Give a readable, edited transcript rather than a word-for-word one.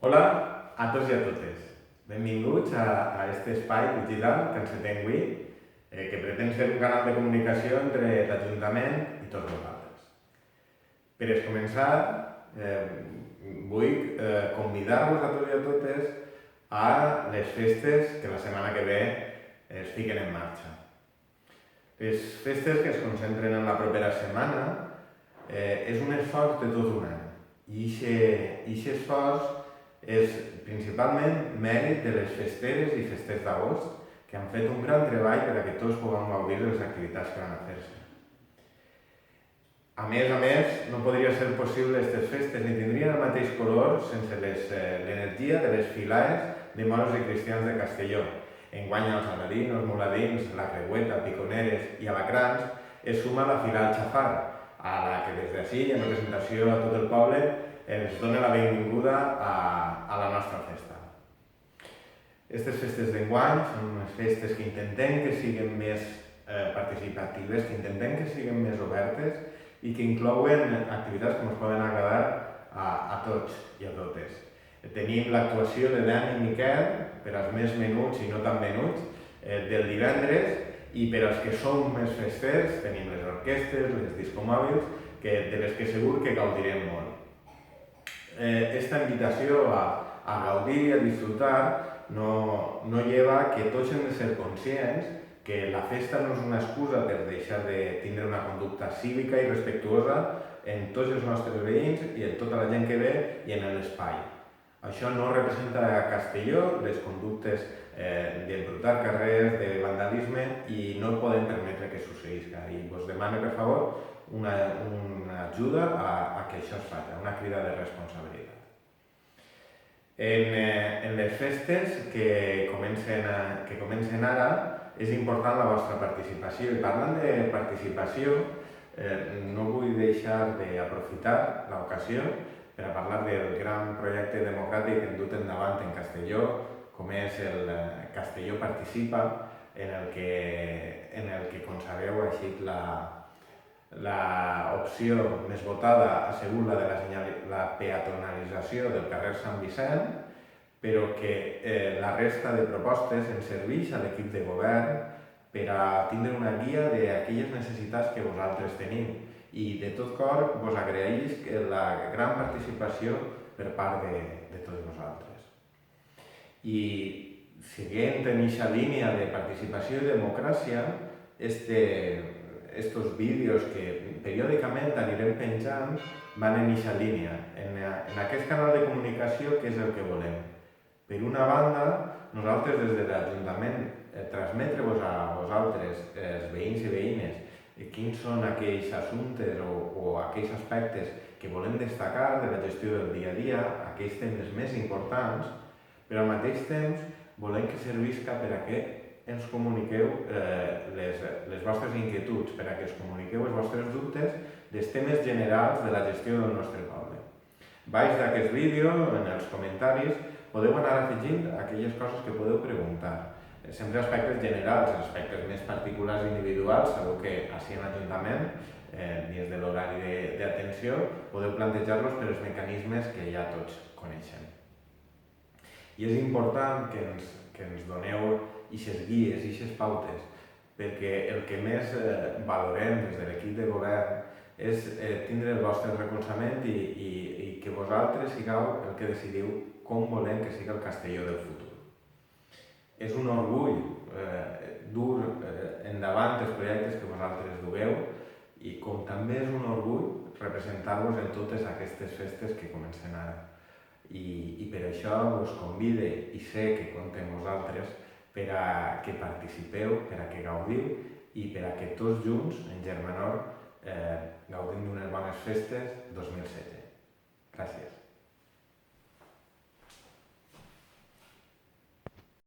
Hola a tots i a totes. Benvinguts a aquest espai digital que encetem avui, que pretén ser un canal de comunicació entre l'Ajuntament i tots nosaltres. Per començar, vull convidar-vos a tots i a totes a les festes que la setmana que ve es fiquen en marxa. Les festes que es concentren en la propera setmana és un esforç de tot un any i aquest esforç és principalment mèrit de les festeres i festers d'agost que han fet un gran treball per a que tots puguem gaudir de les activitats que van a fer-se. A més, no podria ser possible aquestes festes ni tindrien el mateix color sense l'energia de les filades de moros i cristians de Castelló. Enguany als aladinos, muladins, la creueta, piconeres i alacrans es suma la fila al xafar, a la que des d'ací, en representació a tot el poble, ens dona la benvinguda a la nostra festa. Aquestes festes d'enguany són unes festes que intentem que siguin més participatives, que intentem que siguin més obertes i que inclouen activitats que ens poden agradar a tots i a totes. Tenim l'actuació de Dan i Miquel per als més menuts i no tan menuts del divendres, i per als que som més festers tenim les orquestres, les discomòbils, de les que segur que gaudirem molt. Esta invitació a gaudir i a disfrutar no lleva que tots hem de ser conscients que la festa no és una excusa per deixar de tindre una conducta cívica i respectuosa en tots els nostres veïns i en tota la gent que ve i en l'espai. Això no representa a Castelló les conductes d'embrutar carrers, de vandalisme, i no podem permetre que succeïsca. I us demano, per favor, una ajuda a que això es faci, una crida de responsabilitat. En les festes que comencen ara és important la vostra participació, i parlant de participació no vull deixar d'aprofitar l'ocasió per a parlar del gran projecte democràtic que hem dut endavant en Castelló, com és el Castelló Participa, en el que com sabeu, ha estat l'opció més votada ha sigut la peatonalització del carrer Sant Vicent, però que la resta de propostes ens serveix a l'equip de govern per a tindre una guia d'aquelles necessitats que vosaltres teniu. I de tot cor vos agraeix la gran participació per part de tots vosaltres. I seguint en aquesta línia de participació i democràcia, estos vídeos que periòdicament anirem penjant van en aquesta línia, en aquest canal de comunicació que és el que volem. Per una banda, nosaltres des de l'Ajuntament transmetre-vos a vosaltres, els veïns i veïnes, quins són aquells assumptes o aquells aspectes que volem destacar de la gestió del dia a dia, aquells temes més importants, però al mateix temps volem que servisca per a que ens comuniqueu les vostres inquietuds, per a que ens comuniqueu els vostres dubtes dels temes generals de la gestió del nostre poble. Baix d'aquest vídeo, en els comentaris, podeu anar afegint aquelles coses que podeu preguntar. Sempre aspectes generals, aspectes més particulars i individuals, sabeu que així en l'Ajuntament, dins de l'horari d'atenció, podeu plantejar-los per als mecanismes que ja tots coneixem. I és important que ens doneu aquestes guies, aquestes pautes, perquè el que més valorem des de l'equip de govern és tindre el vostre recolzament i que vosaltres sigueu el que decidiu com volem que sigui el Castelló del futur. És un orgull dur endavant els projectes que vosaltres dugueu, i com també és un orgull representar-vos en totes aquestes festes que comencen ara. I per això us convide, i sé que compte amb vosaltres, per a que participeu, per a que gaudiu i per a que tots junts, en Germanor, gaudim d'unes bones festes 2016. Gràcies.